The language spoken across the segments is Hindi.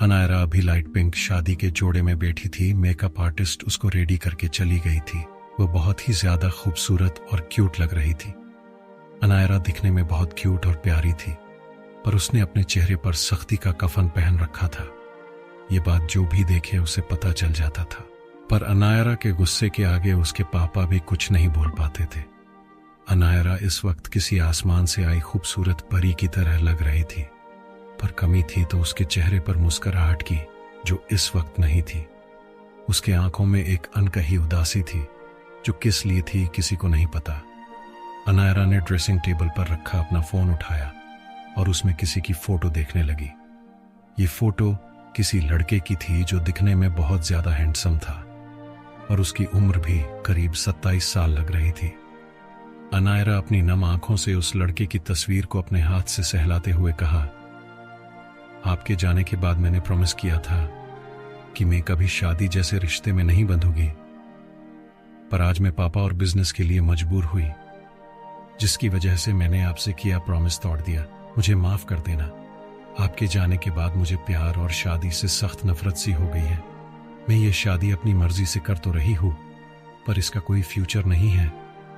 अनायरा अभी लाइट पिंक शादी के जोड़े में बैठी थी। मेकअप आर्टिस्ट उसको रेडी करके चली गई थी। वो बहुत ही ज्यादा खूबसूरत और क्यूट लग रही थी। अनायरा दिखने में बहुत क्यूट और प्यारी थी, पर उसने अपने चेहरे पर सख्ती का कफन पहन रखा था। ये बात जो भी देखे उसे पता चल जाता था। पर अनायरा के गुस्से के आगे उसके पापा भी कुछ नहीं बोल पाते थे। अनायरा इस वक्त किसी आसमान से आई खूबसूरत परी की तरह लग रही थी, पर कमी थी तो उसके चेहरे पर मुस्कुराहट की, जो इस वक्त नहीं थी। उसके आंखों में एक अनकही उदासी थी, जो किस लिए थी किसी को नहीं पता। अनायरा ने ड्रेसिंग टेबल पर रखा अपना फोन उठाया और उसमें किसी की फोटो देखने लगी। ये फोटो किसी लड़के की थी जो दिखने में बहुत ज्यादा हैंडसम था और उसकी उम्र भी करीब 27 साल लग रही थी। अनायरा अपनी नम आंखों से उस लड़के की तस्वीर को अपने हाथ से सहलाते हुए कहा, आपके जाने के बाद मैंने प्रॉमिस किया था कि मैं कभी शादी जैसे रिश्ते में नहीं बंधूंगी, पर आज मैं पापा और बिजनेस के लिए मजबूर हुई, जिसकी वजह से मैंने आपसे किया प्रॉमिस तोड़ दिया। मुझे माफ कर देना। आपके जाने के बाद मुझे प्यार और शादी से सख्त नफरत सी हो गई है। मैं ये शादी अपनी मर्जी से कर तो रही हूं, पर इसका कोई फ्यूचर नहीं है।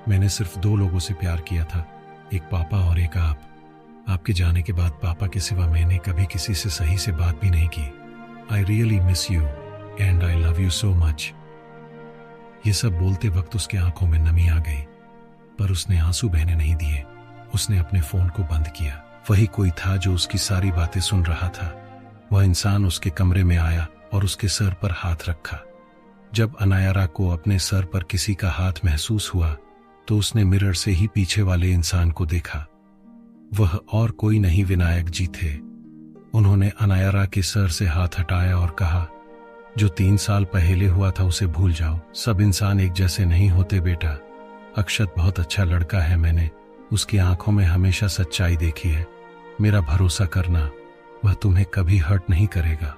मैंने सिर्फ 2 लोगों से प्यार किया था, एक पापा और एक आप। आपके जाने के बाद पापा के सिवा मैंने कभी किसी से सही से बात भी नहीं की। I really miss you and I love you so much. ये सब बोलते वक्त उसके आंखों में नमी आ गई, पर उसने आंसू बहने नहीं दिए। उसने अपने फोन को बंद किया। वही कोई था जो उसकी सारी बातें सुन रहा था। वह इंसान उसके कमरे में आया और उसके सर पर हाथ रखा। जब अनायरा को अपने सर पर किसी का हाथ महसूस हुआ तो उसने मिरर से ही पीछे वाले इंसान को देखा। वह और कोई नहीं विनायक जी थे। उन्होंने अनायरा के सर से हाथ हटाया और कहा, जो 3 साल पहले हुआ था उसे भूल जाओ। सब इंसान एक जैसे नहीं होते बेटा। अक्षत बहुत अच्छा लड़का है। मैंने उसकी आंखों में हमेशा सच्चाई देखी है। मेरा भरोसा करना, वह तुम्हें कभी हर्ट नहीं करेगा।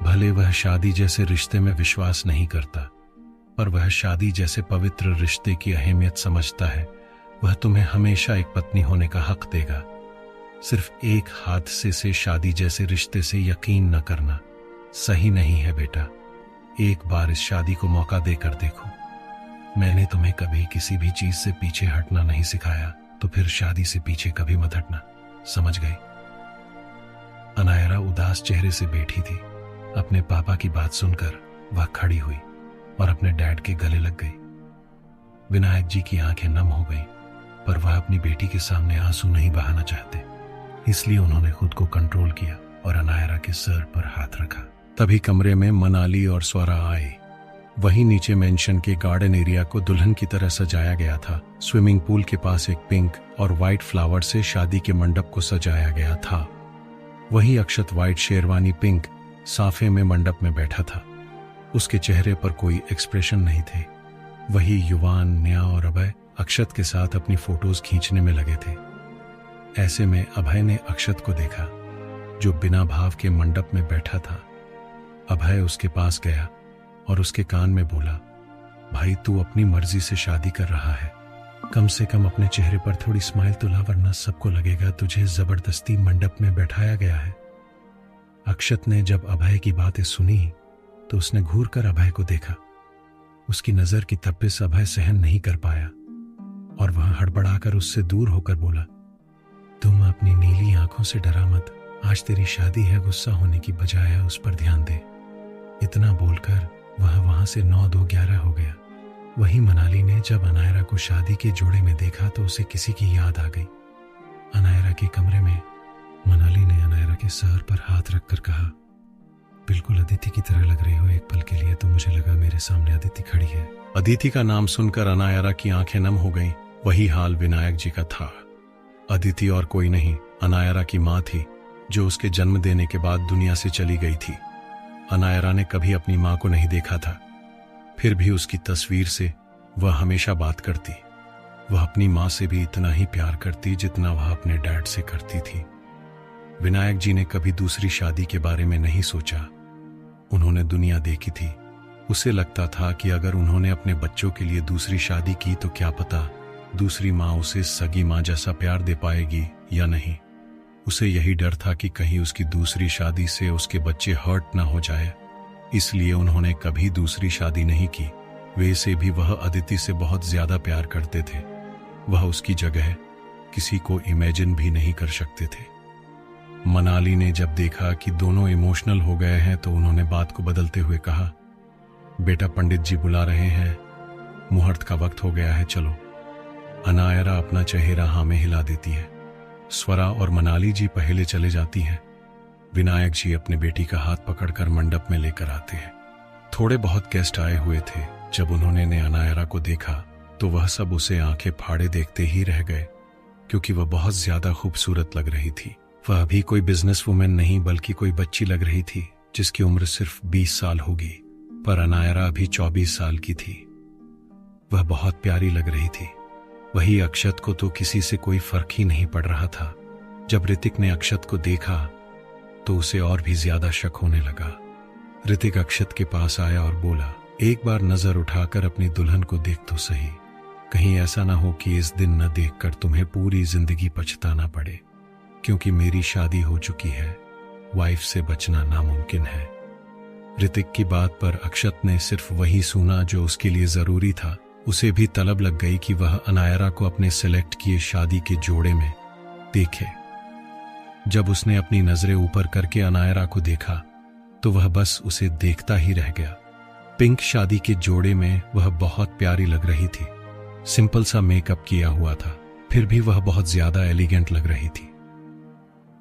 भले वह शादी जैसे रिश्ते में विश्वास नहीं करता, पर वह शादी जैसे पवित्र रिश्ते की अहमियत समझता है। वह तुम्हें हमेशा एक पत्नी होने का हक देगा। सिर्फ एक हादसे से शादी जैसे रिश्ते से यकीन न करना सही नहीं है बेटा। एक बार इस शादी को मौका देकर देखो। मैंने तुम्हें कभी किसी भी चीज से पीछे हटना नहीं सिखाया, तो फिर शादी से पीछे कभी मत हटना, समझ गई? अनायरा उदास चेहरे से बैठी थी। अपने पापा की बात सुनकर वह खड़ी हुई और अपने डैड के गले लग गई। विनायक जी की आंखें नम हो गईं, पर वह अपनी बेटी के सामने आंसू नहीं बहाना चाहते, इसलिए उन्होंने खुद को कंट्रोल किया और अनायरा के सर पर हाथ रखा। तभी कमरे में मनाली और स्वरा आई। वहीं नीचे मेंशन के गार्डन एरिया को दुल्हन की तरह सजाया गया था। स्विमिंग पूल के पास एक पिंक और व्हाइट फ्लावर से शादी के मंडप को सजाया गया था। वहीं अक्षत व्हाइट शेरवानी पिंक साफे में मंडप में बैठा था। उसके चेहरे पर कोई एक्सप्रेशन नहीं थे। वही युवान, न्या और अभय अक्षत के साथ अपनी फोटोज खींचने में लगे थे। ऐसे में अभय ने अक्षत को देखा, जो बिना भाव के मंडप में बैठा था। अभय उसके पास गया और उसके कान में बोला, भाई तू अपनी मर्जी से शादी कर रहा है, कम से कम अपने चेहरे पर थोड़ी स्माइल तो ला, वरना सबको लगेगा तुझे जबरदस्ती मंडप में बैठाया गया है। अक्षत ने जब अभय की बातें सुनी तो उसने घूर कर अभय को देखा। उसकी नजर की तपिश अभय सहन नहीं कर पाया और वह हड़बड़ाकर उससे दूर होकर बोला, तुम अपनी नीली आंखों से डरा मत, आज तेरी शादी है, गुस्सा होने की बजाय उस पर ध्यान दे। इतना बोलकर वह वहां से 9-2-11 हो गया। वहीं मनाली ने जब अनायरा को शादी के जोड़े में देखा तो उसे किसी की याद आ गई। अनायरा के कमरे में मनाली ने अनायरा के सर पर हाथ रखकर कहा, बिल्कुल अदिति की तरह लग रही हो। एक पल के लिए तो मुझे लगा मेरे सामने अदिति खड़ी है। अदिति का नाम सुनकर अनायरा की आंखें नम हो गईं। वही हाल विनायक जी का था। अदिति और कोई नहीं, अनायरा की मां थी, जो उसके जन्म देने के बाद दुनिया से चली गई थी। अनायरा ने कभी अपनी मां को नहीं देखा था, फिर भी उसकी तस्वीर से वह हमेशा बात करती। वह अपनी मां से भी इतना ही प्यार करती जितना वह अपने डैड से करती थी। विनायक जी ने कभी दूसरी शादी के बारे में नहीं सोचा। उन्होंने दुनिया देखी थी। उसे लगता था कि अगर उन्होंने अपने बच्चों के लिए दूसरी शादी की तो क्या पता दूसरी मां उसे सगी मां जैसा प्यार दे पाएगी या नहीं। उसे यही डर था कि कहीं उसकी दूसरी शादी से उसके बच्चे हर्ट ना हो जाए, इसलिए उन्होंने कभी दूसरी शादी नहीं की। वैसे भी वह अदिति से बहुत ज्यादा प्यार करते थे। वह उसकी जगह किसी को इमेजिन भी नहीं कर सकते थे। मनाली ने जब देखा कि दोनों इमोशनल हो गए हैं तो उन्होंने बात को बदलते हुए कहा, बेटा पंडित जी बुला रहे हैं, मुहूर्त का वक्त हो गया है, चलो। अनायरा अपना चेहरा हाँ में हिला देती है। स्वरा और मनाली जी पहले चले जाती हैं। विनायक जी अपने बेटी का हाथ पकड़कर मंडप में लेकर आते हैं। थोड़े बहुत गेस्ट आए हुए थे। जब उन्होंने अनायरा को देखा तो वह सब उसे आंखें फाड़े देखते ही रह गए, क्योंकि वह बहुत ज्यादा खूबसूरत लग रही थी। वह अभी कोई बिजनेस वुमेन नहीं बल्कि कोई बच्ची लग रही थी जिसकी उम्र सिर्फ 20 साल होगी, पर अनायरा अभी 24 साल की थी। वह बहुत प्यारी लग रही थी। वही अक्षत को तो किसी से कोई फर्क ही नहीं पड़ रहा था। जब ऋतिक ने अक्षत को देखा तो उसे और भी ज्यादा शक होने लगा। ऋतिक अक्षत के पास आया और बोला, एक बार नजर उठाकर अपनी दुल्हन को देख तो सही, कहीं ऐसा ना हो कि इस दिन न देखकर तुम्हें पूरी जिंदगी पछताना पड़े, क्योंकि मेरी शादी हो चुकी है, वाइफ से बचना नामुमकिन है। ऋतिक की बात पर अक्षत ने सिर्फ वही सुना जो उसके लिए जरूरी था। उसे भी तलब लग गई कि वह अनायरा को अपने सिलेक्ट किए शादी के जोड़े में देखे। जब उसने अपनी नजरें ऊपर करके अनायरा को देखा तो वह बस उसे देखता ही रह गया। पिंक शादी के जोड़े में वह बहुत प्यारी लग रही थी। सिंपल सा मेकअप किया हुआ था, फिर भी वह बहुत ज्यादा एलिगेंट लग रही थी।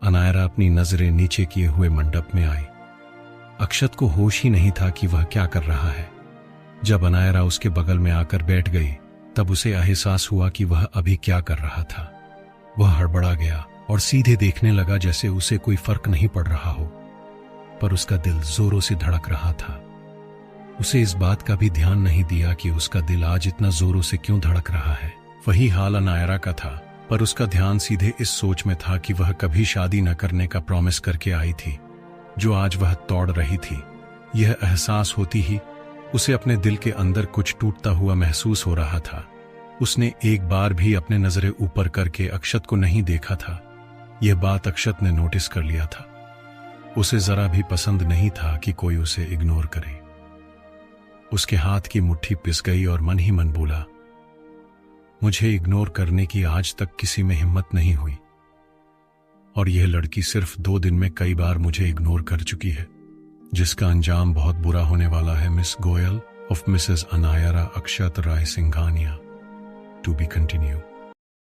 अनायरा अपनी नजरें नीचे किए हुए मंडप में आई। अक्षत को होश ही नहीं था कि वह क्या कर रहा है। जब अनायरा उसके बगल में आकर बैठ गई तब उसे एहसास हुआ कि वह अभी क्या कर रहा था। वह हड़बड़ा गया और सीधे देखने लगा जैसे उसे कोई फर्क नहीं पड़ रहा हो, पर उसका दिल जोरों से धड़क रहा था। उसे इस बात का भी ध्यान नहीं दिया कि उसका दिल आज इतना जोरों से क्यों धड़क रहा है। वही हाल अनायरा का था, पर उसका ध्यान सीधे इस सोच में था कि वह कभी शादी न करने का प्रॉमिस करके आई थी, जो आज वह तोड़ रही थी। यह एहसास होती ही उसे अपने दिल के अंदर कुछ टूटता हुआ महसूस हो रहा था। उसने एक बार भी अपने नजरें ऊपर करके अक्षत को नहीं देखा था। यह बात अक्षत ने नोटिस कर लिया था। उसे जरा भी पसंद नहीं था कि कोई उसे इग्नोर करे। उसके हाथ की मुट्ठी पिस गई और मन ही मन बोला, मुझे इग्नोर करने की आज तक किसी में हिम्मत नहीं हुई, और यह लड़की सिर्फ 2 दिन में कई बार मुझे इग्नोर कर चुकी है, जिसका अंजाम बहुत बुरा होने वाला है। Miss Goyal of Mrs Anaira Akshat Rai Singhania. To be continue.